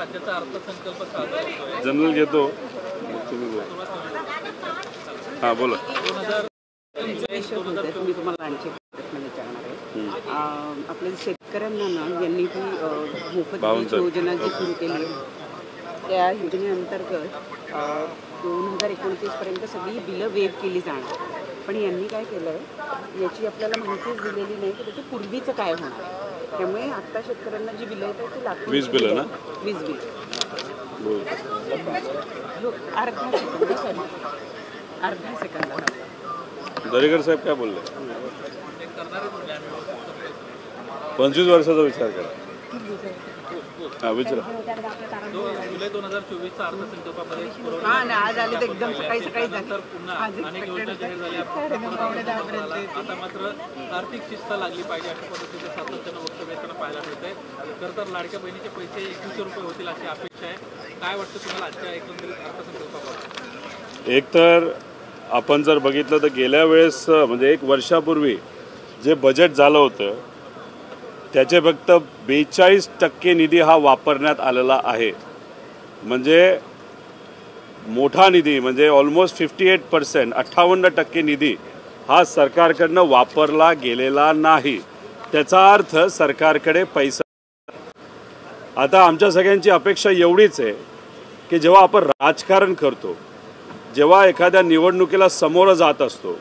राज्याचा अर्थसंकल्प सादर होतोय. जनरल घेतो तुम्ही बोला. हां बोला. मी तुम्हाला आणखी प्रश्न विचारणार आहे. आपल्या शेतकऱ्यांना ना यांनी ती मोफत वीज योजना जी सुरू केली त्या योजनेअंतर्गत 2029 पर्यंत सगळी बिलं वेव केली जाणार. पण यांनी काय केलं आहे याची आपल्याला माहितीच दिलेली नाही की त्याचं पूर्वीचं काय होणार. त्यामुळे आत्ता शेतकऱ्यांना जी बिलं येतात ती लागतात. वीज बिल ना वीज बिल अर्धा सेकंद. दरेकर साहेब काय बोलले? 25 वर्षाचा विचार करा. हां विचारा. जुलै 2024चा अर्थसंकल्पामध्ये आज आले तर एकदम सकाळी पुन्हा अनेक योजना जाहीर झाल्या. आता मात्र आर्थिक शिस्त लागली पाहिजे अशा पद्धतीचे सातत्यानं वक्तव्य त्यांना पाहायला मिळत आहे. खरं तर लाडक्या बहिणीचे पैसे 2100 रुपये होतील अशी अपेक्षा आहे. काय वाटतं तुम्हाला आजच्या एकंदरीत अर्थसंकल्पाबाबत? एक तर आपण जर बघितलं तर गेल्या वेळेस म्हणजे 1 वर्षापूर्वी जे बजेट झालं होतं त्याचे फक्त 42% निधी हा वापरण्यात आलेला आहे. म्हणजे मोठा निधी म्हणजे ऑलमोस्ट 58% 58% निधी हा सरकारकडनं वापरला गेलेला नाही. त्याचा अर्थ सरकारकडे पैसा. आता आमच्या सगळ्यांची अपेक्षा एवढीच आहे की जेव्हा आपण राजकारण करतो, जेव्हा एखाद्या निवडणुकीला समोर जात असतो,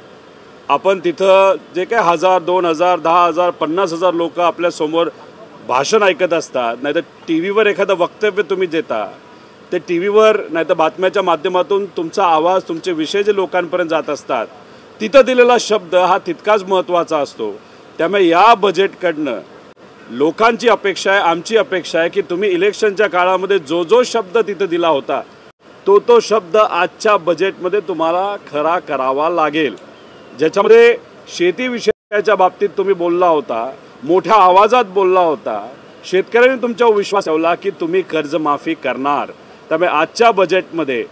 आपण तिथं जे काय 1000, 2000, 10,000, 50,000 लोक आपल्यासमोर भाषण ऐकत असतात, नाहीतर टी व्हीवर एखादं वक्तव्य तुम्ही देता, ते टी व्हीवर नाहीतर बातम्याच्या माध्यमातून तुमचा आवाज तुमचे विषय जे लोकांपर्यंत जात असतात, तिथं दिलेला शब्द हा तितकाच महत्त्वाचा असतो. त्यामुळे या बजेटकडनं लोकांची अपेक्षा आहे, आमची अपेक्षा आहे की तुम्ही इलेक्शनच्या काळामध्ये जो जो शब्द तिथं दिला होता तो शब्द आजच्या बजेटमध्ये तुम्हाला खरा करावा लागेल. ज्याच्यामध्ये शेती विषयाच्या बाबतीत तुम्ही बोलला होता, मोठ्या आवाजात बोलला होता, शेतकऱ्यांनी तुमच्यावर विश्वास ठेवला की तुम्ही कर्जमाफी करणार. त्यामुळे आजच्या बजेटमध्ये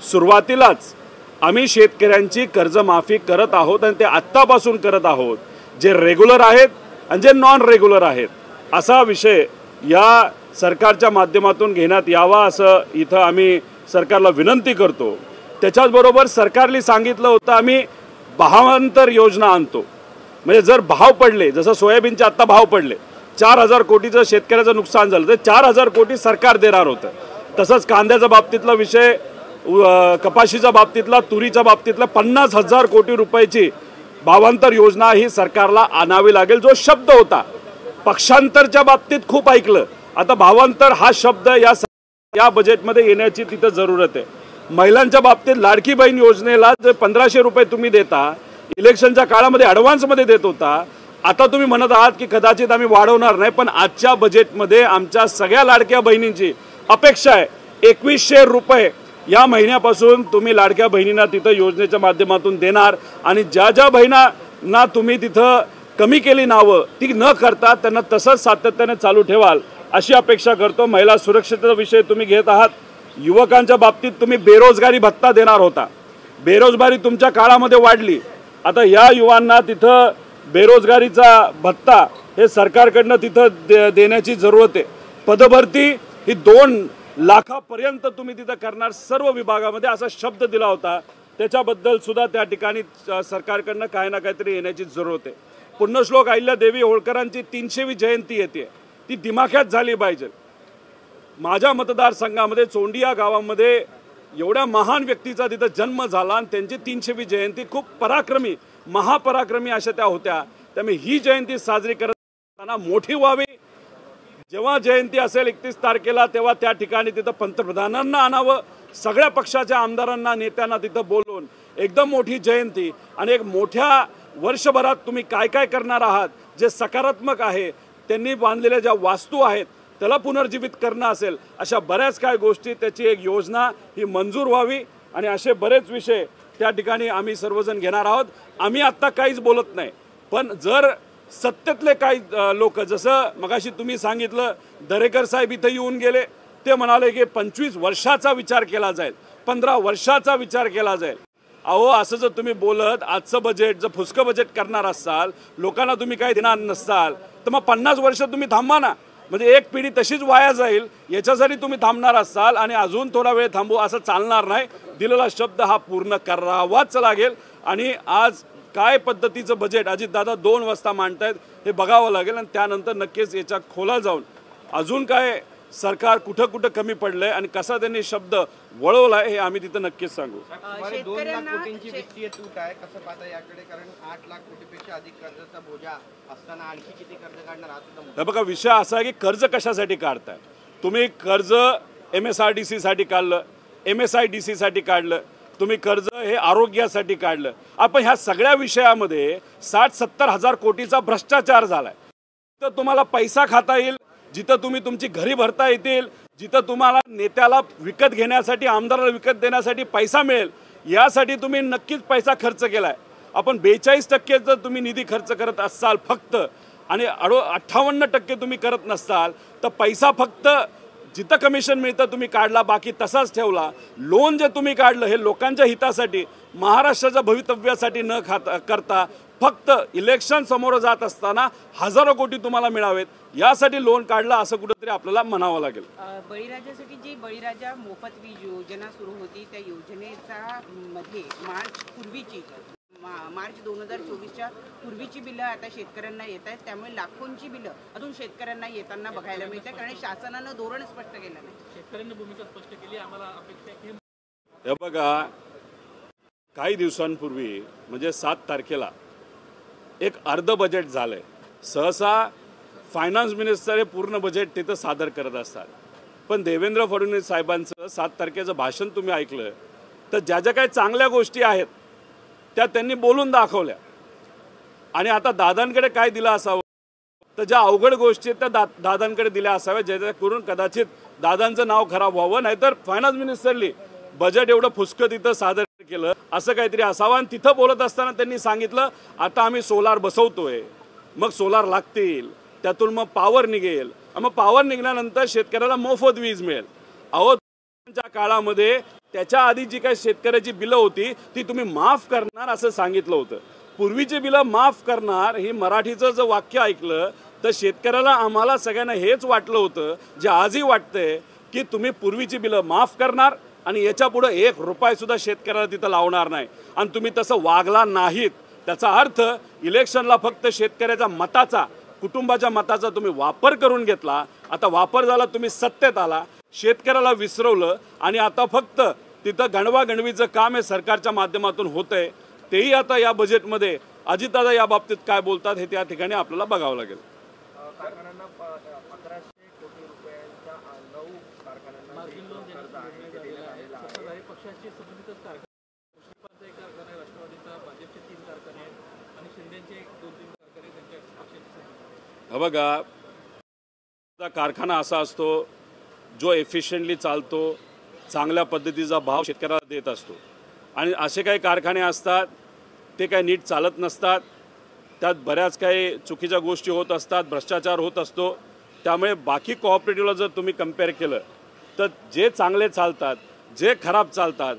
सुरुवातीलाच आम्ही शेतकऱ्यांची कर्जमाफी करत आहोत आणि ते आत्तापासून करत आहोत. जे रेग्युलर आहेत आणि जे नॉन रेग्युलर आहेत असा विषय या सरकारच्या माध्यमातून घेण्यात यावा असं इथं आम्ही सरकारला विनंती करतो. त्याच्याचबरोबर सरकारने सांगितलं होतं आम्ही भावांतर योजना आणतो. म्हणजे जर भाव पडले, जसं सोयाबीनचे आत्ता भाव पडले, 4000 कोटीचं शेतकऱ्याचं नुकसान झालं तर 4000 कोटी सरकार देणार होतं. तसंच कांद्याच्या बाबतीतला विषय, कपाशीच्या बाबतीतला, तुरीच्या बाबतीतला 50,000 कोटी रुपयाची भावांतर योजना ही सरकारला आणावी लागेल. जो शब्द होता पक्षांतरच्या बाबतीत खूप ऐकलं, आता भावांतर हा शब्द या बजेटमध्ये येण्याची तिथं जरूरत आहे. महिलांच्या बाबतीत लाडकी बहीण योजनेला जे 1500 रुपये तुम्ही देता, इलेक्शनच्या काळामध्ये ॲडव्हान्समध्ये देत होता, आता तुम्ही म्हणत आहात की कदाचित आम्ही वाढवणार नाही. पण आजच्या बजेटमध्ये आमच्या सगळ्या लाडक्या बहिणींची अपेक्षा आहे 2100 रुपये या महिन्यापासून तुम्ही लाडक्या बहिणींना तिथं योजनेच्या माध्यमातून देणार. आणि ज्या ज्या बहिणींना तुम्ही तिथं कमी केली नावं ती न करता त्यांना तसंच सातत्याने चालू ठेवाल अशी अपेक्षा करतो. महिला सुरक्षेचा विषय तुम्ही घेत आहात. युवकांच्या बाबतीत तुम्ही बेरोजगारी भत्ता देणार होता, बेरोजगारी तुमच्या काळामध्ये वाढली. आता या युवांना तिथं बेरोजगारीचा भत्ता हे सरकारकडनं तिथं देण्याची जरूरत आहे. पदभरती ही 2 लाखापर्यंत तुम्ही तिथं करणार सर्व विभागामध्ये असा शब्द दिला होता. त्याच्याबद्दल सुद्धा त्या ठिकाणी सरकारकडनं काही ना काहीतरी येण्याची जरूरत आहे. पुण्यश्लोक अहिल्यादेवी होळकरांची 300वी जयंती येते, ती दिमाख्यात झाली पाहिजे. माझ्या मतदारसंघामध्ये चोंडी या गावामध्ये एवढ्या महान व्यक्तीचा तिथं जन्म झाला आणि त्यांची 300वी जयंती खूप पराक्रमी, महापराक्रमी अशा त्या होत्या. त्यामुळे ही जयंती साजरी करत असताना मोठी व्हावी. जेव्हा जयंती असेल 31 तारखेला तेव्हा त्या ठिकाणी तिथं पंतप्रधानांना आणावं, सगळ्या पक्षाच्या आमदारांना नेत्यांना तिथं बोलवून एकदम मोठी जयंती आणि एक मोठ्या वर्षभरात तुम्ही काय काय करणार आहात जे सकारात्मक आहे, त्यांनी बांधलेल्या ज्या वास्तू आहेत त्याला पुनर्जीवित करणं असेल, अशा बऱ्याच काय गोष्टी, त्याची एक योजना ही मंजूर व्हावी. आणि असे बरेच विषय त्या ठिकाणी आम्ही सर्वजण घेणार आहोत. आम्ही आत्ता काहीच बोलत नाही, पण जर सत्तेतले काही लोक, जसं मगाशी तुम्ही सांगितलं दरेकर साहेब इथं येऊन गेले, ते म्हणाले की 25 वर्षाचा विचार केला जाईल, 15 वर्षाचा विचार केला जाईल. अहो असं जर तुम्ही बोलत आजचं बजेट जर फुसकं बजेट करणार असाल, लोकांना तुम्ही काही देणार नसाल, तर मग 50 वर्ष तुम्ही थांबा ना. म्हणजे एक पिढी तशीच वाया जाईल, याच्यासाठी तुम्ही थांबणार असाल आणि अजून थोडा वेळ थांबू असं चालणार नाही. दिलेला शब्द हा पूर्ण करावाच लागेल. आणि आज काय पद्धतीचं बजेट अजितदादा 2 वाजता मांडतायत हे बघावं लागेल आणि त्यानंतर नक्कीच याच्या खोलात जाऊन अजून काय सरकार कुठं कुठं कमी पडलंय आणि कसा त्यांनी शब्द वळवलाय हे आम्ही तिथं नक्कीच सांगू. 2 लाख कोटींची वित्तीय तूट आहे, कसं पाहता याकडे? कारण 8 लाख कोटीपेक्षा अधिक कर्जाचा बोजा असताना आणखी किती कर्ज काढणार हा सुद्धा मुद्दा. बघा, विषय असा आहे की कर्ज कशासाठी काढताय तुम्ही? कर्ज MSRDC साठी काढलं, MSIDC साठी काढलं, तुम्ही कर्ज हे आरोग्यासाठी काढलं. आपण ह्या सगळ्या विषयामध्ये 60-70 हजार कोटीचा भ्रष्टाचार झालाय. तर तुम्हाला पैसा खाता येईल, जिथं तुम्ही तुमची घरी भरता येतील, जिथं तुम्हाला नेत्याला विकत घेण्यासाठी, आमदाराला विकत देण्यासाठी पैसा मिळेल, यासाठी तुम्ही नक्कीच पैसा खर्च केलाय. आपण 42% जर तुम्ही निधी खर्च करत असाल फक्त आणि 58% तुम्ही करत नसाल तर पैसा फक्त जिथं कमिशन मिळतं तुम्ही काढला, बाकी तसाच ठेवला. लोन जे तुम्ही काढलं हे लोकांच्या हितासाठी, महाराष्ट्राच्या भवितव्यासाठी न करता फक्त इलेक्शन समोर जात असताना हजारो कोटी तुम्हाला मिळावेत यासाठी लोन काढलं असं कुठेतरी आपल्याला म्हणावं लागेल. बळीराजासाठी जी बळीराजा मोफत वीज योजना सुरू होती त्या योजनेचा मध्ये मार्च 2024च्या पूर्वीची बिलं आता शेतकऱ्यांना येत आहेत. त्यामुळे लाखोंची बिलं अजून शेतकऱ्यांना येताना बघायला मिळतात, कारण शासनानं धोरण स्पष्ट केलं नाही. शेतकऱ्यांनी भूमिका स्पष्ट केली. आम्हाला अपेक्षा आहे की हे बघा, काही दिवसांपूर्वी म्हणजे 7 तारखेला एक अर्ध बजेट झालंय. सहसा फायनान्स मिनिस्टर हे पूर्ण बजेट तिथं सादर करत असतात, पण देवेंद्र फडणवीस साहेबांचं 7 तारखेचं भाषण तुम्ही ऐकलं तर ज्या ज्या काही चांगल्या गोष्टी आहेत त्या त्यांनी बोलून दाखवल्या. आणि आता दादांकडे काय दिलं असावं, तर ज्या अवघड गोष्टी आहेत त्या दादांकडे दिल्या असाव्या, जेणेकरून कदाचित दादांचं नाव खराब व्हावं. नाहीतर फायनान्स मिनिस्टरली बजेट एवढं फुसकं तिथं सादर केलं असं काहीतरी असावं. आणि तिथं बोलत असताना त्यांनी सांगितलं आता आम्ही सोलार बसवतोय, मग सोलार लागतील, त्यातून मग पॉवर निघेल, मग पॉवर निघाल्यानंतर शेतकऱ्याला मोफत वीज मिळेल. अहो, काळामध्ये त्याच्या आधी जी काही शेतकऱ्याची बिलं होती ती तुम्ही माफ करणार असं सांगितलं होतं. पूर्वीची बिलं माफ करणार ही मराठीचं जर वाक्य ऐकलं तर शेतकऱ्याला, आम्हाला सगळ्यांना हेच वाटलं होतं, जे आजही वाटतंय की तुम्ही पूर्वीची बिलं माफ करणार आणि याच्या पुढे 1 रुपया सुद्धा शेतकऱ्याला तिथं लावणार नाही. आणि तुम्ही तसं वागला नाहीत. त्याचा अर्थ इलेक्शनला फक्त शेतकऱ्याच्या मताचा, कुटुंबाच्या मताचा तुम्ही वापर करून घेतला. आता वापर झाला, तुम्ही सत्तेत आला, शेतकऱ्याला विसरवलं आणि आता फक्त तिथं गणवागणवीचं काम हे सरकारच्या माध्यमातून होतंय. तेही आता या बजेटमध्ये अजितदादा या बाबतीत काय बोलतात हे त्या ठिकाणी आपल्याला बघावं लागेल. कारखान्यांना 1100 कोटी रुपयांच्या 9 कारखान्यांना पक्षाची संबंधितच कारखाने, एक कारखाना आहे राष्ट्रवादीचा, भाजपचे 3 कारखाने आहेत आणि शिंदेचे 2-3 कारखाने त्यांच्या पक्षाची. बघा, कारखाना असा असतो जो एफिशियंटली चालतो, चांगल्या पद्धतीचा भाव शेतकऱ्याला देत असतो. आणि असे काही कारखाने असतात ते काही नीट चालत नसतात, त्यात बऱ्याच काही चुकीच्या गोष्टी होत असतात, भ्रष्टाचार होत असतो. त्यामुळे बाकी कोऑपरेटिव्हला जर तुम्ही कम्पेअर केलं तर जे चांगले चालतात, जे खराब चालतात,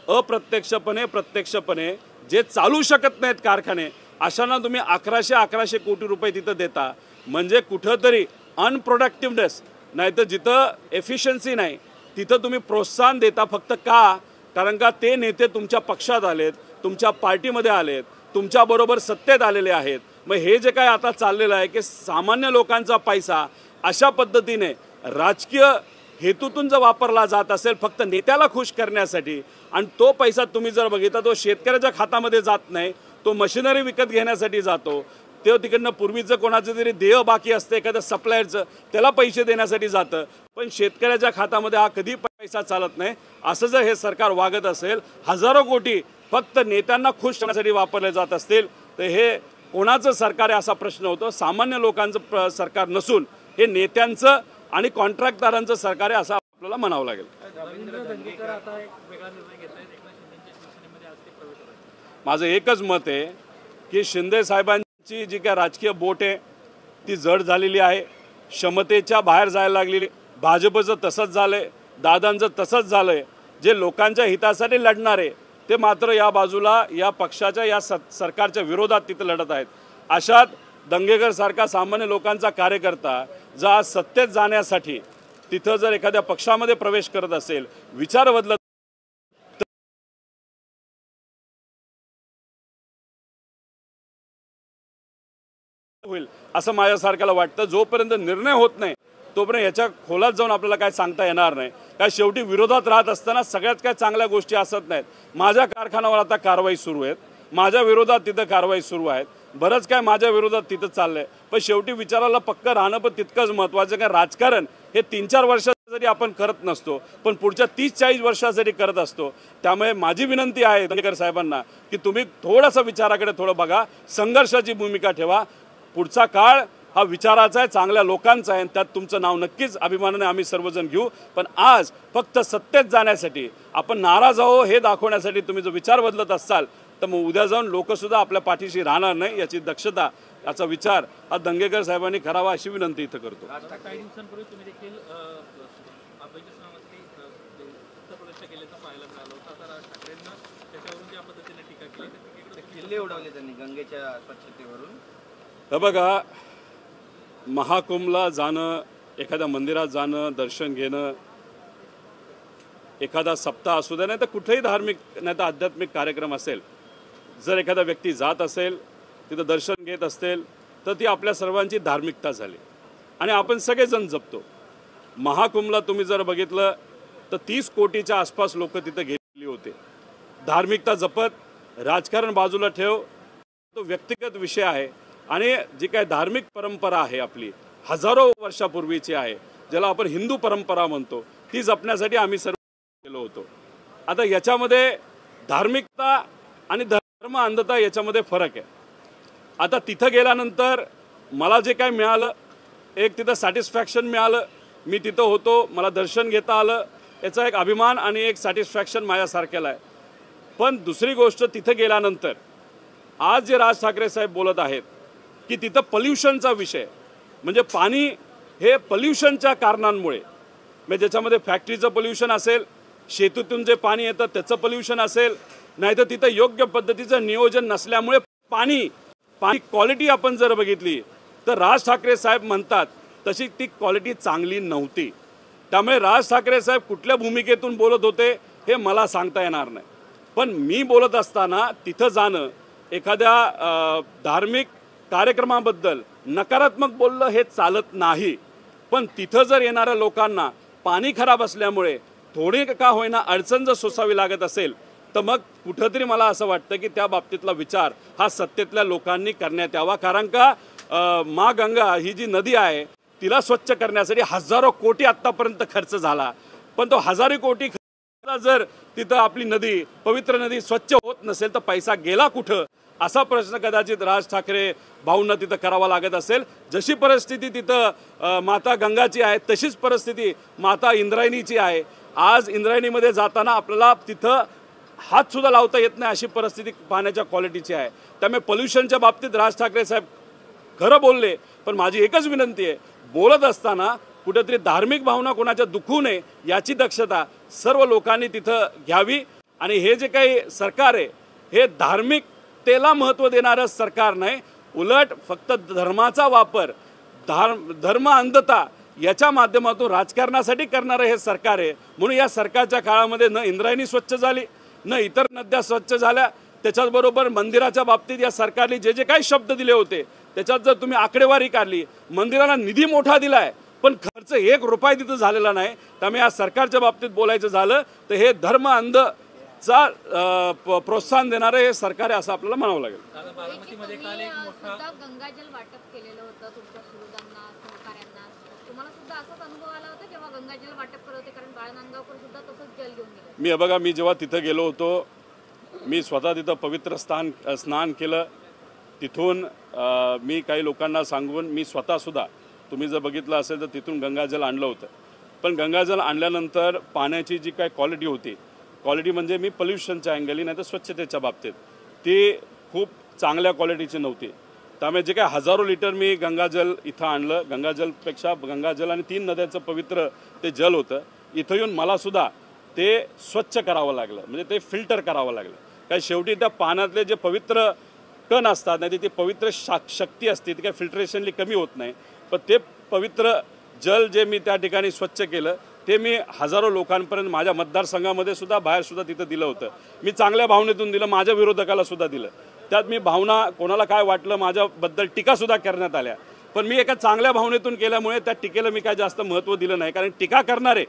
अप्रत्यक्षपणे प्रत्यक्षपणे जे चालू शकत नाहीत कारखाने, अशांना तुम्ही 1100 कोटी रुपये तिथं देता. म्हणजे कुठंतरी अनप्रोडक्टिव्हनेस, नाही तर जिथं एफिशियन्सी नाही तिथं तुम्ही प्रोत्साहन देता. फक्त का? कारण का ते नेते तुमच्या पक्षात आलेत, तुमच्या पार्टीमध्ये आलेत, तुमच्याबरोबर सत्तेत आलेले आहेत. मग हे जे काय आता चाललेलं आहे की सामान्य लोकांचा पैसा अशा पद्धतीने राजकीय हेतूतून जर वापरला जात असेल फक्त नेत्याला खुश करण्यासाठी, आणि तो पैसा तुम्ही जर बघितला तो शेतकऱ्याच्या खात्यामध्ये जात नाही, तो मशिनरी विकत घेण्यासाठी जातो. ते तिकडनं पूर्वीचं कोणाचं तरी देय बाकी असतं एखाद्या सप्लायरचं, त्याला पैसे देण्यासाठी जातं. पण शेतकऱ्याच्या खात्यामध्ये हा कधी पैसा चालत नाही. असं जर हे सरकार वागत असेल, हजारो कोटी फक्त नेत्यांना खुश करण्यासाठी वापरले जात असतील तर हे कोणाचं सरकार आहे असा प्रश्न होतो. सामान्य लोकांचं सरकार नसून हे नेत्यांचं आणि कॉन्ट्रॅक्टदारांचं सरकार आहे असं आपल्याला म्हणावं लागेल. रवींद्र धंगेकर आता एक वेगळा निर्णय घेत आहेत. एकनाथ शिंदेच्या शिवसेनेमध्ये आज ते प्रवेश होत. माझं एकच मत आहे की शिंदे साहेबांची जी काय राजकीय बोट आहे ती जड झालेली आहे, क्षमतेच्या बाहेर जायला लागलेली. भाजपचं तसंच झालंय, दादांचं तसंच झालंय. जे लोकांच्या हितासाठी लढणारे ते मात्र या बाजूला या पक्षाच्या या सरकारच्या विरोधात तिथं लढत आहेत. अशात दंगेकर सारखा सामान्य लोकांचा कार्यकर्ता जर आज सत्तेत जाण्यासाठी तिथं जर एखाद्या पक्षामध्ये प्रवेश करत असेल, विचार बदलत होईल असं माझ्यासारख्याला वाटतं. जोपर्यंत निर्णय होत नाही तोपर्यंत याच्या खोलात जाऊन आपल्याला काय सांगता येणार नाही. काय शेवटी विरोधात राहत असताना सगळ्यात काय चांगल्या गोष्टी असत नाहीत. माझ्या कारखान्यावर आता कारवाई सुरू आहेत, माझ्या विरोधात तिथं कारवाई सुरू आहेत, बरंच काय माझ्या विरोधात तिथं चाललंय. पण शेवटी विचाराला पक्क राहणं पण तितकंच महत्त्वाचं. काय राजकारण हे 3-4 वर्षात जरी आपण करत नसतो पण पुढच्या 30-40 वर्षासाठी करत असतो. त्यामुळे माझी विनंती आहे दंगेकर साहेबांना की तुम्ही थोडंसं विचाराकडे थोडं बघा, संघर्षाची भूमिका ठेवा. पुढचा काळ हा विचाराचा आहे, चांगल्या लोकांचा आहे, त्यात तुमचं नाव नक्कीच अभिमानाने आम्ही सर्वजण घेऊ. पण आज फक्त सत्तेत जाण्यासाठी आपण नाराज आहो हे दाखवण्यासाठी तुम्ही जो विचार बदलत असाल तर मग उद्या जाऊन लोकसुद्धा आपल्या पाठीशी राहणार नाही. याची दक्षता, याचा विचार हा दंगेकर साहेबांनी करावा अशी विनंती इथं करतो. काही दिवसांपूर्वी तुम्ही देखील अभयच्या नावासाठी उत्तर प्रदेश गेल्याचं पाहायला मिळालं होतं. आता राज ठाकरेंना त्याच्यावरून ज्या पद्धतीने टीका केली तर किल्ले उडवले त्यांनी गंगेच्या स्वच्छतेवरून. हे बघा, महाकुंभला जाणं, एखाद्या मंदिरात जाणं, दर्शन घेणं, एखादा सप्ताह असू द्या नाही तर कुठेही धार्मिक नाही तर आध्यात्मिक कार्यक्रम असेल, जर एखादा व्यक्ती जात असेल तिथं दर्शन घेत असेल तर ती आपल्या सर्वांची धार्मिकता झाली आणि आपण सगळेजण जपतो. महाकुंभला तुम्ही जर बघितलं तर 30 कोटीच्या आसपास लोक तिथं गेलेली होते. धार्मिकता जपत, राजकारण बाजूला ठेव, तो व्यक्तिगत विषय आहे. आणि जी काय धार्मिक परंपरा आहे आपली हजारो वर्षापूर्वीची आहे, ज्याला आपण हिंदू परंपरा म्हणतो, ती जपण्यासाठी आम्ही सर्व गेलो होतो. आता याच्यामध्ये धार्मिकता आणि धर्म अंधता याच्यामध्ये फरक आहे. आता तिथं गेल्यानंतर मला जे काय मिळालं, एक तिथं सॅटिस्फॅक्शन मिळालं, मी तिथं होतो, मला दर्शन घेता आलं, याचा एक अभिमान आणि एक सॅटिस्फॅक्शन माझ्यासारख्याला आहे. पण दुसरी गोष्ट, तिथं गेल्यानंतर आज जे राज ठाकरे साहेब बोलत आहेत की तिथं पॉल्युशनचा विषय, म्हणजे पाणी हे पॉल्युशनच्या कारणांमुळे, म्हणजे ज्याच्यामध्ये फॅक्टरीचं पॉल्युशन असेल, शेतीतून जे पाणी येतं त्याचं पॉल्युशन असेल, नाहीतर तिथं योग्य पद्धतीचं नियोजन नसल्यामुळे पाणी क्वालिटी आपण जर बघितली तर राज ठाकरे साहेब म्हणतात तशी ती क्वालिटी चांगली नव्हती. त्यामुळे राज ठाकरे साहेब कुठल्या भूमिकेतून बोलत होते हे मला सांगता येणार नाही. पण मी बोलत असताना तिथं जाणं, एखाद्या धार्मिक कार्यक्रमाबद्दल नकारात्मक बोललं हे चालत नाही. पण तिथं जर येणाऱ्या लोकांना पाणी खराब असल्यामुळे थोडी का होईना अडचण जर सोसावी लागत असेल तर मग कुठंतरी मला असं वाटतं की त्या बाबतीतला विचार हा सत्तेतल्या लोकांनी करण्यात यावा. कारण का मा गंगा ही जी नदी आहे तिला स्वच्छ करण्यासाठी हजारो कोटी आत्तापर्यंत खर्च झाला, पण तो हजारो कोटी जर तिथं आपली नदी, पवित्र नदी स्वच्छ होत नसेल तर पैसा गेला कुठं, असा प्रश्न कदाचित राज ठाकरे भाऊंना तिथं करावा लागत असेल. जशी परिस्थिती तिथं माता गंगाची आहे तशीच परिस्थिती माता इंद्रायणीची आहे. आज इंद्रायणीमध्ये जाताना आपल्याला तिथं हातसुद्धा लावता येत नाही अशी परिस्थिती पाण्याच्या क्वालिटीची आहे. त्यामुळे पोल्युशनच्या बाबतीत राज ठाकरे साहेब खरं बोलले. पण माझी एकच विनंती आहे, बोलत असताना कुठेतरी धार्मिक भावना कोणाच्या दुखू नये याची दक्षता सर्व लोकांनी तिथं घ्यावी. आणि हे जे काही सरकार आहे हे धार्मिकतेला महत्त्व देणारं सरकार नाही, उलट फक्त धर्माचा वापर, धर्म अंधता याच्या माध्यमातून राजकारणासाठी करणारं हे सरकार आहे. म्हणून या सरकारच्या काळामध्ये न इंद्रायणी स्वच्छ झाली, न इतर नद्या स्वच्छ झाल्या. त्याच्याचबरोबर मंदिराच्या बाबतीत या सरकारने जे जे काही शब्द दिले होते त्याच्यात जर तुम्ही आकडेवारी काढली, मंदिराला निधी मोठा दिला आहे पण खर्च 1 रुपया तिथं झालेला नाही. त्यामुळे या सरकारच्या बाबतीत बोलायचं झालं तर हे धर्म अंधचा प्रोत्साहन देणारं हे सरकार आहे असं आपल्याला म्हणावं लागेल. बारामतीमध्ये काल एक मोठा गंगाजल वाटप केलेलं होतं तुमच्या सुहृदांना, सहकाऱ्यांना. तुम्हाला सुद्धा असाच अनुभव आला होता जेव्हा गंगाजल वाटप करत होते? कारण बाळनांदगावकर सुद्धा तसंच जल घेऊन गेले. मी जेव्हा तिथं गेलो होतो, मी स्वतः तिथं पवित्र स्नान केलं. तिथून मी काही लोकांना सांगून मी स्वतःसुद्धा, तुम्ही जर बघितलं असेल तर तिथून गंगाजल आणलं होतं. पण गंगाजल आणल्यानंतर पाण्याची जी काय क्वालिटी होती, क्वालिटी म्हणजे मी पोल्युशनच्या अँगली नाही तर स्वच्छतेच्या बाबतीत, ती खूप चांगल्या क्वालिटीची नव्हती. त्यामुळे जे काय हजारो लिटर मी गंगाजल इथं आणलं, गंगाजलपेक्षा गंगाजल आणि 3 नद्यांचं पवित्र ते जल होतं. इथं येऊन मलासुद्धा ते स्वच्छ करावं लागलं, म्हणजे ते फिल्टर करावं लागलं. काय शेवटी त्या पाण्यातले जे पवित्र कण असतात, नाही ती पवित्र शक्ती असते ती काय फिल्ट्रेशनली कमी होत नाही. पण ते पवित्र जल जे मी त्या ठिकाणी स्वच्छ केलं ते मी हजारो लोकांपर्यंत माझ्या मतदारसंघामध्ये सुद्धा बाहेर सुद्धा तिथं दिलं होतं. मी चांगल्या भावनेतून दिलं, माझ्या विरोधकाला सुद्धा दिलं. त्यात मी भावना कोणाला काय वाटलं माझ्याबद्दल टीकासुद्धा करण्यात आल्या, पण मी एका चांगल्या भावनेतून केल्यामुळे त्या टीकेला मी काय जास्त महत्त्व दिलं नाही. कारण टीका करणारे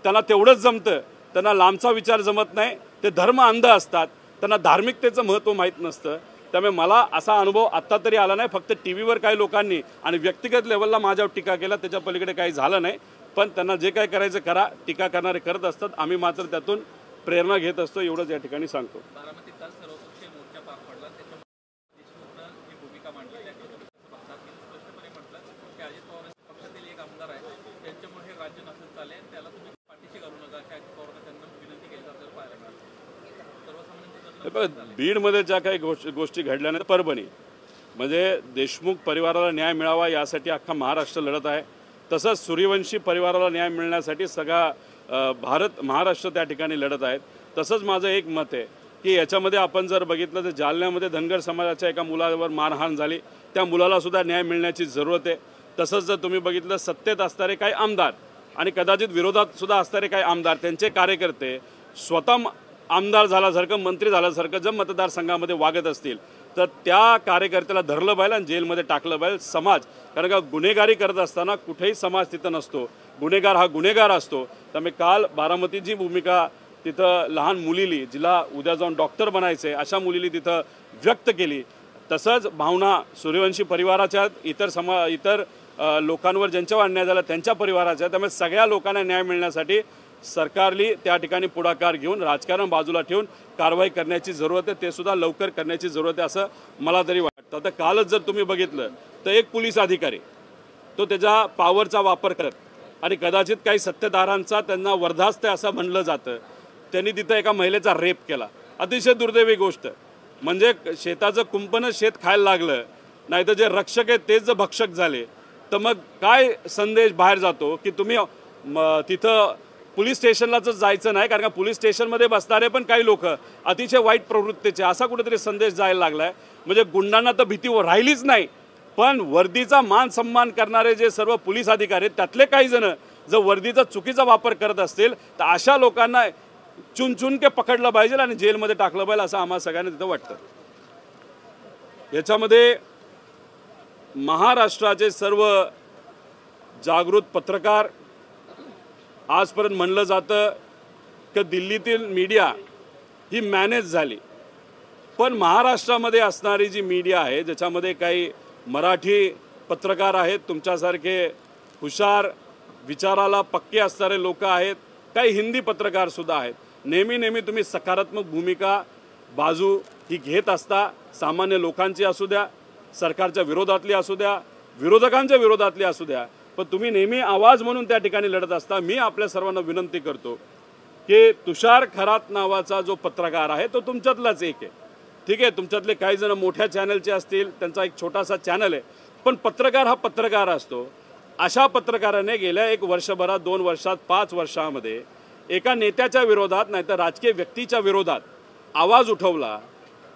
त्यांना तेवढंच जमतं, त्यांना लांबचा विचार जमत नाही, ते धर्म अंध असतात, त्यांना धार्मिकतेचं महत्त्व माहीत नसतं. त्यामुळे मला असा अनुभव आत्ता तरी आला नाही. फक्त टी व्हीवर काही लोकांनी आणि व्यक्तिगत लेवलला माझ्यावर टीका केला, त्याच्या पलीकडे काही झालं नाही. पण त्यांना जे काय करायचं करा, टीका करणारे करत असतात, आम्ही मात्र त्यातून प्रेरणा घेत असतो, एवढंच या ठिकाणी सांगतो. बारामतीत काल सर्वपक्षीय मोर्चा पार पडला, त्याच्यामध्ये देशमुखनं जी भूमिका मांडली त्याकडे तुम्ही कसं बघता? की स्पष्टपणे म्हटलं की अजित पवारांच्या पक्षातील एक आमदार आहे, त्यांच्यामुळे हे राज्य नसेल चालेल, त्याला तुम्ही पाठीशी घालू नका अशी अजित पवारांना त्यांना विनंती केली आपल्याला पाहायला मिळाली. सर्वसामान्यांचं बीडमध्ये ज्या काही गोष्टी घडल्या नाही, परभणी म्हणजे देशमुख परिवाराला न्याय मिळावा यासाठी अख्खा महाराष्ट्र लढत आहे. तसंच सूर्यवंशी परिवाराला न्याय मिळण्यासाठी सगळा महाराष्ट्र त्या ठिकाणी लढत आहेत. तसंच माझं एक मत आहे की याच्यामध्ये आपण जर बघितलं तर जालन्यामध्ये धनगर समाजाच्या एका मुलावर मारहाण झाली, त्या मुलाला सुद्धा न्याय मिळण्याची जरूरत आहे. तसंच जर तुम्ही बघितलं सत्तेत असणारे काही आमदार आणि कदाचित विरोधात सुद्धा असणारे काही आमदार, त्यांचे कार्यकर्ते स्वतः आमदार झाल्यासारखं मंत्री झाल्यासारखं जर मतदारसंघामध्ये वागत असतील तर त्या कार्यकर्त्याला धरलं पाहिजे आणि जेलमध्ये टाकलं पाहिजे. समाज, कारण का गुन्हेगारी करत असताना कुठेही समाज तिथं नसतो, गुन्हेगार हा गुन्हेगार असतो. त्यामुळे काल बारामतीची भूमिका तिथं लहान मुलीली, जिला उद्या जाऊन डॉक्टर बनायचे अशा मुलीली तिथं व्यक्त केली. तसंच भावना सूर्यवंशी परिवाराच्या, इतर लोकांवर ज्यांच्यावर अन्याय झाला त्यांच्या परिवाराच्या. त्यामुळे सगळ्या लोकांना न्याय मिळण्यासाठी सरकारली त्या ठिकाणी पुढाकार घेऊन राजकारण बाजूला ठेवून कारवाई करण्याची जरूरत आहे, ते सुद्धा लवकर करण्याची जरूरत आहे असं मला तरी वाटतं. आता कालच जर तुम्ही बघितलं तर एक पोलीस अधिकारी तो त्याच्या पॉवरचा वापर करत आणि कदाचित काही सत्तेदारांचा त्यांना वरदास्त आहे असं म्हणलं जातं, त्यांनी तिथं एका महिलेचा रेप केला. अतिशय दुर्दैवी गोष्ट. म्हणजे शेताचं कुंपणं शेत खायला लागलं, नाही तर जे रक्षक आहेत तेच जर भक्षक झाले तर मग काय संदेश बाहेर जातो की तुम्ही तिथं पोलीस स्टेशनलाच जायचं नाही, कारण का पोलीस स्टेशनमध्ये बसणारे पण काही लोक अतिशय वाईट प्रवृत्तीचे, असा कुठेतरी संदेश जायला लागला आहे. म्हणजे गुंडांना तर भीती राहिलीच नाही, पण वर्दीचा मान सन्मान करणारे जे सर्व पोलीस अधिकारी आहेत त्यातले काही जण जर वर्दीचा चुकीचा वापर करत असतील तर अशा लोकांना चुन के पकडलं पाहिजे आणि जेलमध्ये टाकलं पाहिजे असं आम्हाला सगळ्यांना तिथं वाटतं. याच्यामध्ये महाराष्ट्राचे सर्व जागृत पत्रकार, आजपर्यंत म्हणलं जातं की दिल्लीतील मीडिया ही मॅनेज झाली, पण महाराष्ट्रामध्ये असणारी जी मीडिया आहे ज्याच्यामध्ये काही मराठी पत्रकार आहेत, तुमच्यासारखे हुशार विचाराला पक्के असणारे लोक आहेत, काही हिंदी पत्रकारसुद्धा आहेत. नेहमी तुम्ही सकारात्मक भूमिका बाजू ही घेत असता, सामान्य लोकांची असू द्या, सरकारच्या विरोधातली असू द्या, विरोधकांच्या विरोधातली असू द्या, पण तुम्ही नेहमी आवाज म्हणून त्या ठिकाणी लढत असता. मी आपल्या सर्वांना विनंती करतो की तुषार खरात नावाचा जो पत्रकार आहे तो तुमच्यातलाच एक आहे. ठीक आहे, तुमच्यातले काही जण मोठ्या चॅनलचे असतील, त्यांचा एक छोटासा चॅनल आहे, पण पत्रकार हा पत्रकार असतो. अशा पत्रकाराने गेल्या 1 वर्षभरात, 2 वर्षात, 5 वर्षामध्ये एका नेत्याच्या विरोधात नाही तर राजकीय व्यक्तीच्या विरोधात आवाज उठवला.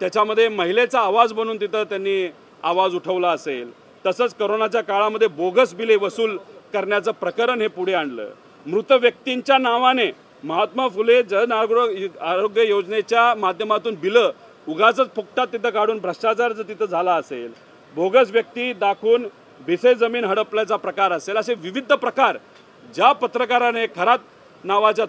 त्याच्यामध्ये महिलेचा आवाज बनून तिथं त्यांनी आवाज उठवला असेल. तसंच करोनाच्या काळामध्ये बोगस बिले वसूल करण्याचं प्रकरण हे पुढे आणलं. मृत व्यक्तींच्या नावाने महात्मा फुले जन आरोग्य योजनेच्या माध्यमातून बिलं उगाचच फुकटात तिथं काढून भ्रष्टाचार जर तिथं झाला असेल, बोगस व्यक्ती दाखवून भिसे जमीन हडपल्याचा प्रकार असेल, असे विविध प्रकार ज्या पत्रकाराने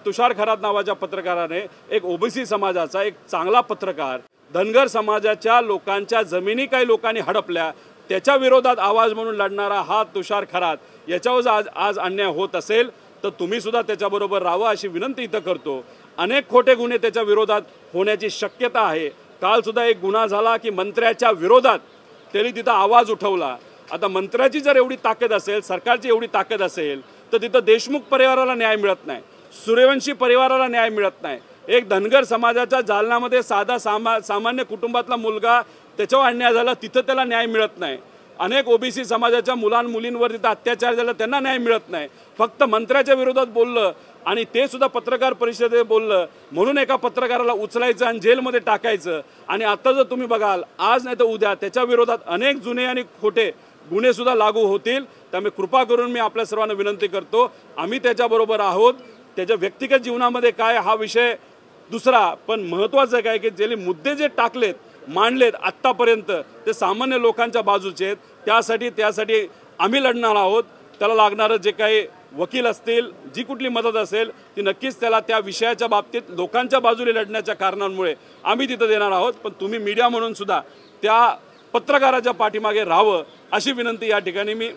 तुषार खरात नावाच्या पत्रकाराने, एक ओबीसी समाजाचा एक चांगला पत्रकार, धनगर समाजाच्या लोकांच्या जमिनी काही लोकांनी हडपल्या त्याच्या विरोधात आवाज म्हणून लढणारा हा तुषार खरात, याच्यावर आज अन्याय होत असेल तर तुम्ही सुद्धा त्याच्याबरोबर राहावं अशी विनंती इथं करतो. अनेक खोटे गुन्हे त्याच्या विरोधात होण्याची शक्यता आहे. कालसुद्धा एक गुन्हा झाला की मंत्र्याच्या विरोधात त्यांनी तिथं आवाज उठवला. आता मंत्र्याची जर एवढी ताकद असेल, सरकारची एवढी ताकद असेल तर तिथं देशमुख परिवाराला न्याय मिळत नाही, सूर्यवंशी परिवाराला न्याय मिळत नाही. एक धनगर समाजाच्या जालन्यामध्ये साधा सामान्य कुटुंबातला मुलगा त्याच्यावर अन्याय झाला, तिथं त्याला न्याय मिळत नाही. अनेक ओबीसी समाजाच्या मुलांमुलींवर तिथं अत्याचार झाला, त्यांना न्याय मिळत नाही. फक्त मंत्र्याच्या विरोधात बोललं आणि ते सुद्धा पत्रकार परिषदेत बोललं म्हणून एका पत्रकाराला उचलायचं आणि जेलमध्ये टाकायचं. आणि आता जर तुम्ही बघाल आज नाही तर उद्या त्याच्या विरोधात अनेक जुने आणि खोटे गुन्हे सुद्धा लागू होतील. त्यामुळे कृपा करून मी आपल्या सर्वांना विनंती करतो, आम्ही त्याच्याबरोबर आहोत. त्याच्या व्यक्तिगत जीवनामध्ये काय हा विषय दुसरा, पण महत्त्वाचं काय की जे मुद्दे जे टाकलेत मांडलेत आत्तापर्यंत ते सामान्य लोकांच्या बाजूचे आहेत. त्यासाठी आम्ही लढणार आहोत. त्याला लागणारं जे काही वकील असतील, जी कुठली मदत असेल ती नक्कीच त्याला त्या विषयाच्या बाबतीत लोकांच्या बाजूने लढण्याच्या कारणांमुळे आम्ही तिथं देणार आहोत. पण तुम्ही मीडिया म्हणून सुद्धा त्या पत्रकाराच्या पाठीमागे राहावं अशी विनंती या ठिकाणी मी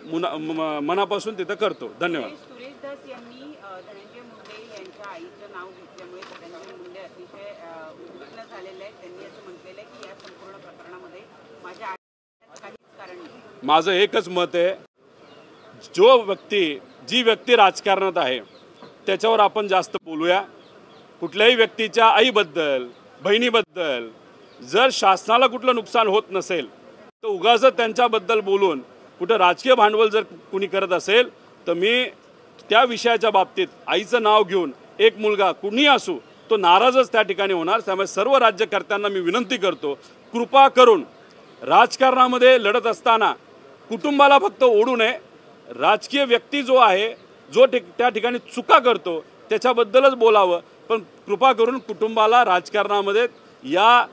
मनापासून तिथं करतो. धन्यवाद. सुरेश दास यांनी धनंजय मुंडे यांच्या आईचं नाव घेतल्यामुळे धनंजय मुंडे अतिशय उद्विग्न झालेले आहेत. त्यांनी असं म्हटलेलं आहे की या संपूर्ण प्रकरणामध्ये माझ्या आईचं काहीच कारण नाही. माझं एकच मत आहे, जी व्यक्ती राजकारणात आहे त्याच्यावर आपण जास्त बोलूया. कुठल्याही व्यक्तीच्या आईबद्दल बहिणीबद्दल जर शासनाला कुठलं नुकसान होत नसेल तर उगाच त्यांच्याबद्दल बोलून कुठं राजकीय भांडवल जर कुणी करत असेल तर मी त्या विषयाच्या बाबतीत आईचं नाव घेऊन एक मुलगा कुणी असू तो नाराजच त्या ठिकाणी होणार. त्यामुळे सर्व राज्यकर्त्यांना मी विनंती करतो, कृपा करून राजकारणामध्ये लढत असताना कुटुंबाला फक्त ओढू नये. राजकीय व्यक्ती जो आहे जो त्या ठिकाणी चुका करतो त्याच्याबद्दलच बोलावं, पण कृपा करून कुटुंबाला राजकारणामध्ये या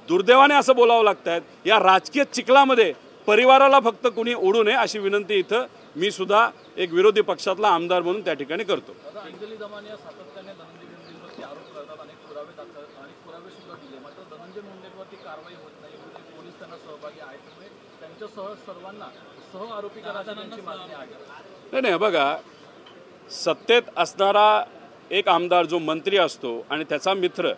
दुर्दैवाने असं बोलावं लागतं आहे या राजकीय चिखलामध्ये परिवाराला फक्त कुणी ओढू नये अशी विनंती इथं मी सुद्धा एक विरोधी पक्षातला आमदार म्हणून त्या ठिकाणी करतो. अंजली दमानिया सातत्याने धनंजय मुंडेंवरती आरोप करतात, अनेक पुरावे दाखल आणि पुरावे सुद्धा दिले, मात्र धनंजय मुंडेंवरती कारवाई होत नाही. पोलीस त्यांना सहभागी आहेत, त्यामुळे त्यांच्यासह सर्वांना सह आरोपी करायची त्यांची मागणी आहे. नाही बघा, सत्तेत असणारा एक आमदार जो मंत्री असतो आणि त्याचा मित्र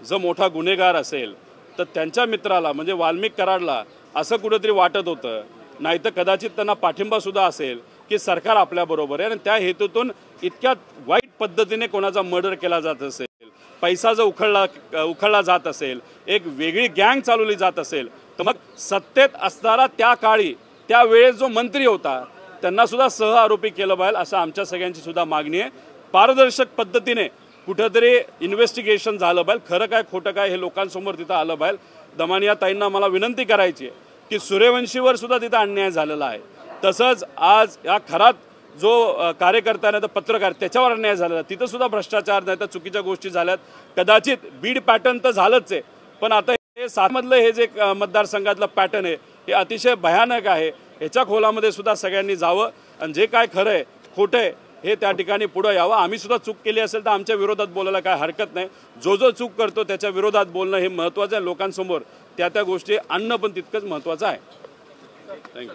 जो मोठा गुन्हेगार असेल तर त्यांच्या मित्राला म्हणजे वाल्मिक कराडला असं कुठंतरी वाटत होतं, नाही तर कदाचित त्यांना पाठिंबासुद्धा असेल की सरकार आपल्याबरोबर आहे. आणि त्या हेतूतून इतक्या वाईट पद्धतीने कोणाचा मर्डर केला जात असेल, पैसा जर उखळला जात असेल, एक वेगळी गँग चालवली जात असेल, तर मग सत्तेत असणारा त्या काळी त्यावेळेस जो मंत्री होता त्यांनासुद्धा सह आरोपी केलं पाहिजे असं आमच्या सगळ्यांची सुद्धा मागणी आहे. पारदर्शक पद्धतीने कुठंतरी इन्व्हेस्टिगेशन झालं पाहिजे, खरं काय खोटं काय हे लोकांसमोर तिथं आलं पाहिजे. दमानिया ताईंना मला विनंती करायची आहे की सूर्यवंशीवर सुद्धा तिथं अन्याय झालेला आहे. तसंच आज या खरात जो कार्यकर्ता नाही तर पत्रकार त्याच्यावर अन्याय झालेला, तिथं सुद्धा भ्रष्टाचार नाही तर चुकीच्या गोष्टी झाल्यात. कदाचित बीड पॅटर्न तर झालंच आहे, पण आता हे सातमधलं हे जे मतदारसंघातलं पॅटर्न आहे हे अतिशय भयानक आहे. ह्याच्या खोलामध्ये सुद्धा सगळ्यांनी जावं आणि जे काय खरं आहे खोटं आहे हे त्या ठिकाणी पुढं यावं. आम्ही सुद्धा चूक केली असेल तर आमच्या विरोधात बोलायला काय हरकत नाही. जो चूक करतो त्याच्या विरोधात बोलणं हे महत्त्वाचं आहे. लोकांसमोर त्या गोष्टी आणणं पण तितकंच महत्त्वाचं आहे. थँक्यू.